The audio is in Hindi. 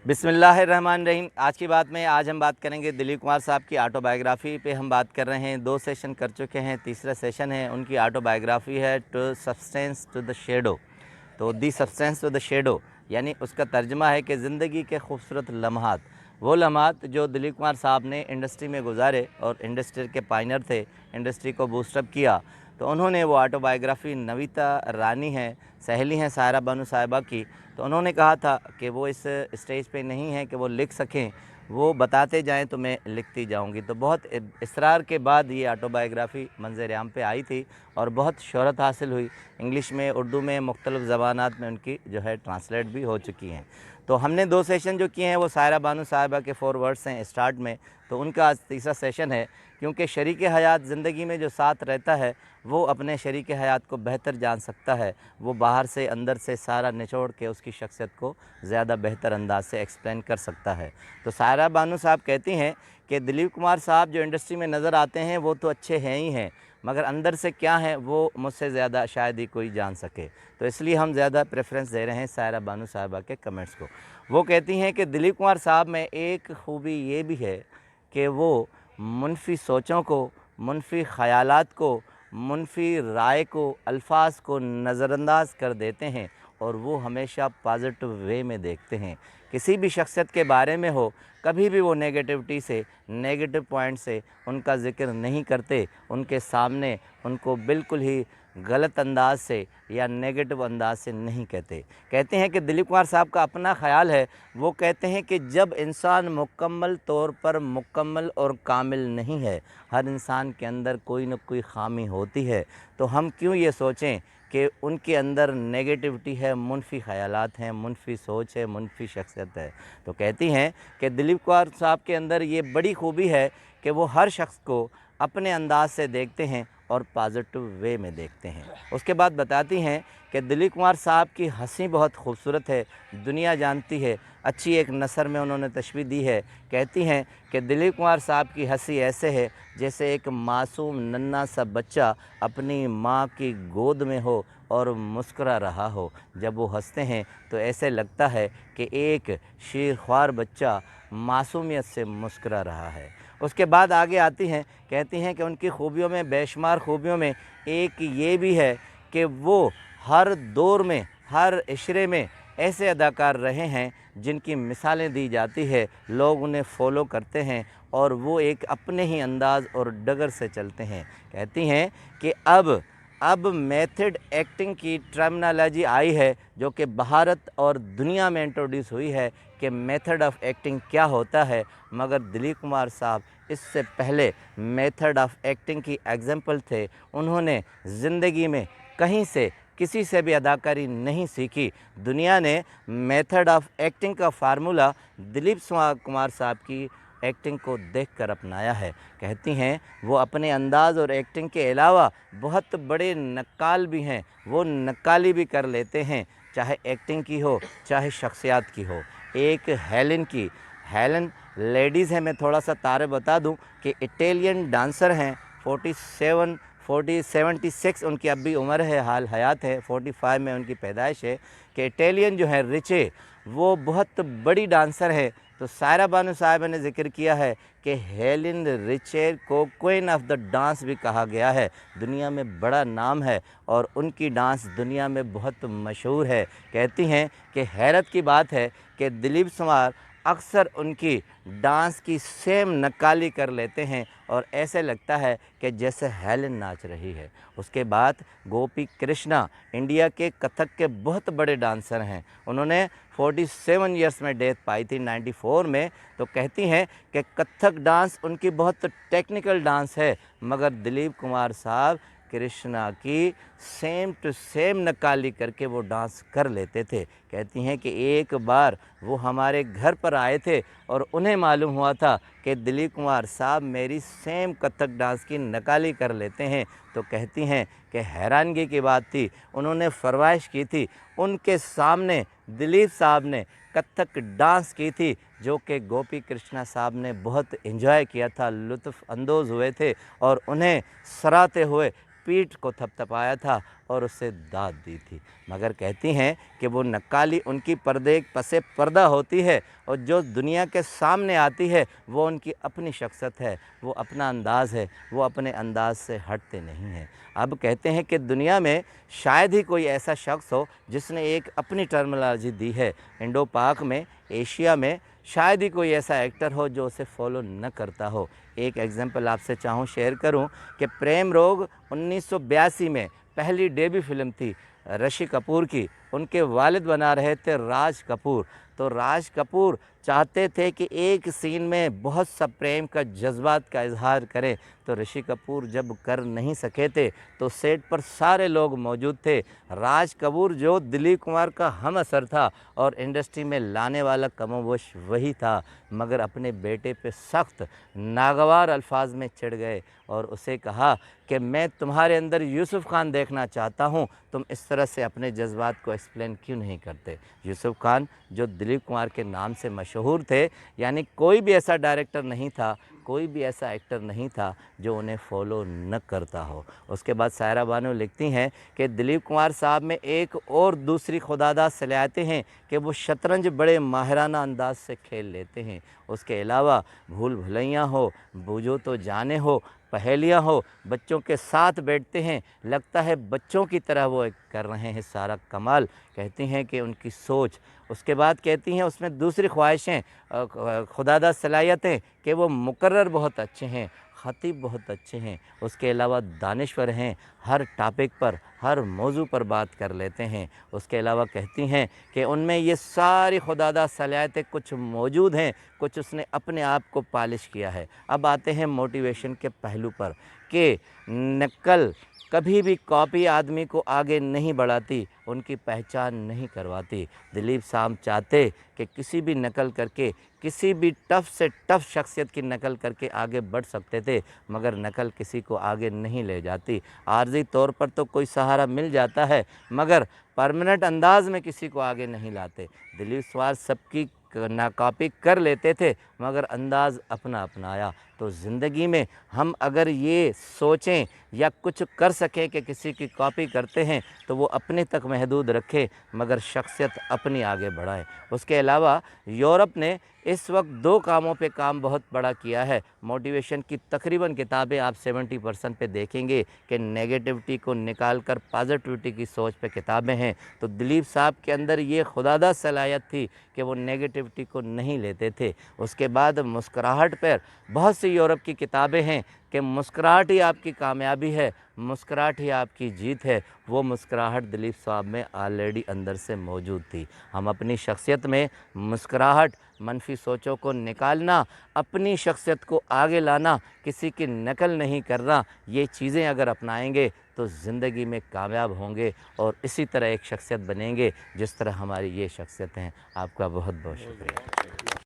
बिस्मिल्लाहिर्रहमानिर्रहीम। आज की बात में आज हम बात करेंगे दिलीप कुमार साहब की ऑटोबायोग्राफ़ी पे हम बात कर रहे हैं। 2 सेशन कर चुके हैं, तीसरा सेशन है। उनकी ऑटोबायोग्राफ़ी है to substance to the shadow. तो the substance to the shadow यानी उसका तर्जुमा है कि ज़िंदगी के खूबसूरत लम्हात, वो लम्हात जो दिलीप कुमार साहब ने इंडस्ट्री में गुजारे और इंडस्ट्री के पायनियर थे, इंडस्ट्री को बूस्टअप किया। तो उन्होंने वो ऑटोबायोग्राफ़ी नविता रानी हैं, सहेली हैं सायरा बानो साहिबा की। तो उन्होंने कहा था कि वो इस स्टेज पे नहीं हैं कि वो लिख सकें, वो बताते जाएं तो मैं लिखती जाऊंगी। तो बहुत इसरार के बाद ये ऑटोबायोग्राफ़ी मंज़र-ए-आम पे आई थी और बहुत शोहरत हासिल हुई। इंग्लिश में, उर्दू में, मुख्तलिफ़ ज़बानात में उनकी जो है ट्रांसलेट भी हो चुकी हैं। तो हमने 2 सेशन जो किए हैं वो सायरा बानो साहिबा के 4 वर्ड्स हैं स्टार्ट में। तो उनका आज तीसरा सेशन है, क्योंकि शरीक हयात ज़िंदगी में जो साथ रहता है वो अपने शरीक हयात को बेहतर जान सकता है। वो बाहर से अंदर से सारा निचोड़ के उसकी शख्सियत को ज़्यादा बेहतर अंदाज से एक्सप्लेन कर सकता है। तो सायरा बानो साहब कहती हैं कि दिलीप कुमार साहब जो इंडस्ट्री में नज़र आते हैं वो तो अच्छे हैं ही हैं, मगर अंदर से क्या है वो मुझसे ज़्यादा शायद ही कोई जान सके। तो इसलिए हम ज़्यादा प्रेफरेंस दे रहे हैं सायरा बानो साहिबा के कमेंट्स को। वो कहती हैं कि दिलीप कुमार साहब में एक खूबी ये भी है कि वो मुनफी सोचों को, मुनफी ख़यालात को, मुनफी राय को, अल्फाज को नज़रअंदाज कर देते हैं और वो हमेशा पॉजिटिव वे में देखते हैं। किसी भी शख्सियत के बारे में हो, कभी भी वो नेगेटिविटी से, नेगेटिव पॉइंट से उनका ज़िक्र नहीं करते। उनके सामने उनको बिल्कुल ही गलत अंदाज से या नेगेटिव अंदाज से नहीं कहते। कहते हैं कि दिलीप कुमार साहब का अपना ख़्याल है, वो कहते हैं कि जब इंसान मुकम्मल तौर पर मुकम्मल और कामिल नहीं है, हर इंसान के अंदर कोई न कोई ख़ामी होती है, तो हम क्यों ये सोचें कि उनके अंदर नेगेटिविटी है, मुनफी ख़यालात हैं, मुनफी सोच है, मुनफी शख्सियत है। तो कहती हैं कि दिलीप कुमार साहब के अंदर ये बड़ी खूबी है कि वो हर शख्स को अपने अंदाज से देखते हैं और पॉजिटिव वे में देखते हैं। उसके बाद बताती हैं कि दिलीप कुमार साहब की हंसी बहुत खूबसूरत है, दुनिया जानती है। अच्छी एक नसर में उन्होंने तशबीह दी है। कहती हैं कि दिलीप कुमार साहब की हंसी ऐसे है जैसे एक मासूम नन्हा सा बच्चा अपनी माँ की गोद में हो और मुस्कुरा रहा हो। जब वो हंसते हैं तो ऐसे लगता है कि एक शेरख्वार बच्चा मासूमियत से मुस्कुरा रहा है। उसके बाद आगे आती हैं, कहती हैं कि उनकी खूबियों में, बेशुमार खूबियों में एक ये भी है कि वो हर दौर में, हर इशरे में ऐसे अदाकार रहे हैं जिनकी मिसालें दी जाती है, लोग उन्हें फ़ॉलो करते हैं और वो एक अपने ही अंदाज़ और डगर से चलते हैं। कहती हैं कि अब मेथड एक्टिंग की टर्मिनोलॉजी आई है जो कि भारत और दुनिया में इंट्रोड्यूस हुई है कि मेथड ऑफ एक्टिंग क्या होता है, मगर दिलीप कुमार साहब इससे पहले मेथड ऑफ एक्टिंग की एग्जाम्पल थे। उन्होंने ज़िंदगी में कहीं से किसी से भी अदाकारी नहीं सीखी। दुनिया ने मेथड ऑफ एक्टिंग का फार्मूला दिलीप कुमार साहब की एक्टिंग को देखकर अपनाया है। कहती हैं वो अपने अंदाज़ और एक्टिंग के अलावा बहुत बड़े नक्काल भी हैं, वो नक्काली भी कर लेते हैं, चाहे एक्टिंग की हो चाहे शख्सियात की हो। एक हेलन लेडीज़ हैं, मैं थोड़ा सा तारे बता दूं कि इटालियन डांसर हैं, 76 उनकी अब भी उम्र है, हाल हयात है, 45 में उनकी पैदाइश है। कि इटालियन जो है रिचे, वो बहुत बड़ी डांसर है। तो सायरा बानो साहिबा ने ज़िक्र किया है कि हेलेन रिचे को क्वीन ऑफ द डांस भी कहा गया है। दुनिया में बड़ा नाम है और उनकी डांस दुनिया में बहुत मशहूर है। कहती हैं कि हैरत की बात है कि दिलीप कुमार अक्सर उनकी डांस की सेम नक्काली कर लेते हैं और ऐसे लगता है कि जैसे हेलेन नाच रही है। उसके बाद गोपी कृष्णा इंडिया के कथक के बहुत बड़े डांसर हैं। उन्होंने 47 ईयर्स में डेथ पाई थी 94 में। तो कहती हैं कि कथक डांस उनकी बहुत टेक्निकल डांस है, मगर दिलीप कुमार साहब कृष्णा की सेम टू सेम नक्काली करके वो डांस कर लेते थे। कहती हैं कि एक बार वो हमारे घर पर आए थे और उन्हें मालूम हुआ था कि दिलीप कुमार साहब मेरी सेम कथक डांस की नक्काली कर लेते हैं। तो कहती हैं कि हैरानगी की बात थी, उन्होंने फरमाइश की थी, उनके सामने दिलीप साहब ने कथक डांस की थी जो कि गोपी कृष्णा साहब ने बहुत एंजॉय किया था, लुत्फ़ अंदोज़ हुए थे और उन्हें सराहते हुए पीठ को थपथपाया था और उसे दाद दी थी। मगर कहती हैं कि वो नक्काली उनकी पर्दे पसे पर्दा होती है और जो दुनिया के सामने आती है वो उनकी अपनी शख्सियत है, वो अपना अंदाज़ है, वो अपने अंदाज से हटते नहीं हैं। अब कहते हैं कि दुनिया में शायद ही कोई ऐसा शख्स हो जिसने एक अपनी टर्मिनोलॉजी दी है। इंडो पाक में, एशिया में शायद ही कोई ऐसा एक्टर हो जो उसे फॉलो न करता हो। एक एग्जांपल आपसे चाहूँ शेयर करूं कि प्रेम रोग 1982 में पहली डेब्यू फिल्म थी ऋषि कपूर की। उनके वालिद बना रहे थे राज कपूर। तो राज कपूर चाहते थे कि एक सीन में बहुत सा प्रेम का जज्बात का इजहार करें, तो ऋषि कपूर जब कर नहीं सके थे तो सेट पर सारे लोग मौजूद थे। राज कपूर जो दिलीप कुमार का हम असर था और इंडस्ट्री में लाने वाला कमोबेश वही था, मगर अपने बेटे पे सख्त नागवार अल्फाज में चिढ़ गए और उसे कहा कि मैं तुम्हारे अंदर यूसुफ खान देखना चाहता हूँ, तुम इस तरह से अपने जज्बात को एक्सप्लेन क्यों नहीं करते। यूसुफ खान जो दिलीप कुमार के नाम से मशहूर थे, यानी कोई भी ऐसा डायरेक्टर नहीं था, कोई भी ऐसा एक्टर नहीं था जो उन्हें फॉलो न करता हो। उसके बाद सायरा बानो लिखती हैं कि दिलीप कुमार साहब में एक और दूसरी खुदादा सलाहियतें हैं कि वो शतरंज बड़े माहिराना अंदाज से खेल लेते हैं। उसके अलावा भूल भुलैयाँ हो, बूझो तो जाने हो, पहेलियाँ हो, बच्चों के साथ बैठते हैं, लगता है बच्चों की तरह वो कर रहे हैं सारा कमाल। कहती हैं कि उनकी सोच, उसके बाद कहती हैं उसमें दूसरी ख्वाहिशें, खुदादा सलाहियतें कि वो मुकर्रर बहुत अच्छे हैं, ख़तीब बहुत अच्छे हैं, उसके अलावा दानिश्वर हैं, हर टॉपिक पर, हर मौजू पर बात कर लेते हैं। उसके अलावा कहती हैं कि उनमें ये सारी खुदादा सलाहियतें कुछ मौजूद हैं, कुछ उसने अपने आप को पॉलिश किया है। अब आते हैं मोटिवेशन के पहलू पर कि नकल कभी भी कॉपी आदमी को आगे नहीं बढ़ाती, उनकी पहचान नहीं करवाती। दिलीप साहब चाहते कि किसी भी नकल करके, किसी भी टफ़ से टफ़ शख्सियत की नकल करके आगे बढ़ सकते थे, मगर नकल किसी को आगे नहीं ले जाती। आर्जी तौर पर तो कोई सहारा मिल जाता है, मगर परमानेंट अंदाज में किसी को आगे नहीं लाते। दिलीप स्वार सबकी ना कॉपी कर लेते थे, मगर अंदाज़ अपना अपनाया। तो ज़िंदगी में हम अगर ये सोचें या कुछ कर सकें कि किसी की कॉपी करते हैं तो वो अपने तक महदूद रखें, मगर शख्सियत अपनी आगे बढ़ाएं। उसके अलावा यूरोप ने इस वक्त 2 कामों पे काम बहुत बड़ा किया है। मोटिवेशन की तकरीबन किताबें आप 70% पे देखेंगे कि नेगेटिविटी को निकाल कर पॉजिटिविटी की सोच पे किताबें हैं। तो दिलीप साहब के अंदर ये खुदादा सलाहियत थी कि वो नेगेटिविटी को नहीं लेते थे। उसके बाद मुस्कुराहट पर बहुत सी यूरोप की किताबें हैं कि मुस्कुराहट ही आपकी कामयाबी है, मुस्कुराहट ही आपकी जीत है। वो मुस्कुराहट दिलीप साहब में ऑलरेडी अंदर से मौजूद थी। हम अपनी शख्सियत में मुस्कुराहट, मनफी सोचों को निकालना, अपनी शख्सियत को आगे लाना, किसी की नकल नहीं करना, ये चीज़ें अगर अपनाएंगे तो ज़िंदगी में कामयाब होंगे और इसी तरह एक शख्सियत बनेंगे जिस तरह हमारी ये शख्सियत हैं। आपका बहुत बहुत शुक्रिया।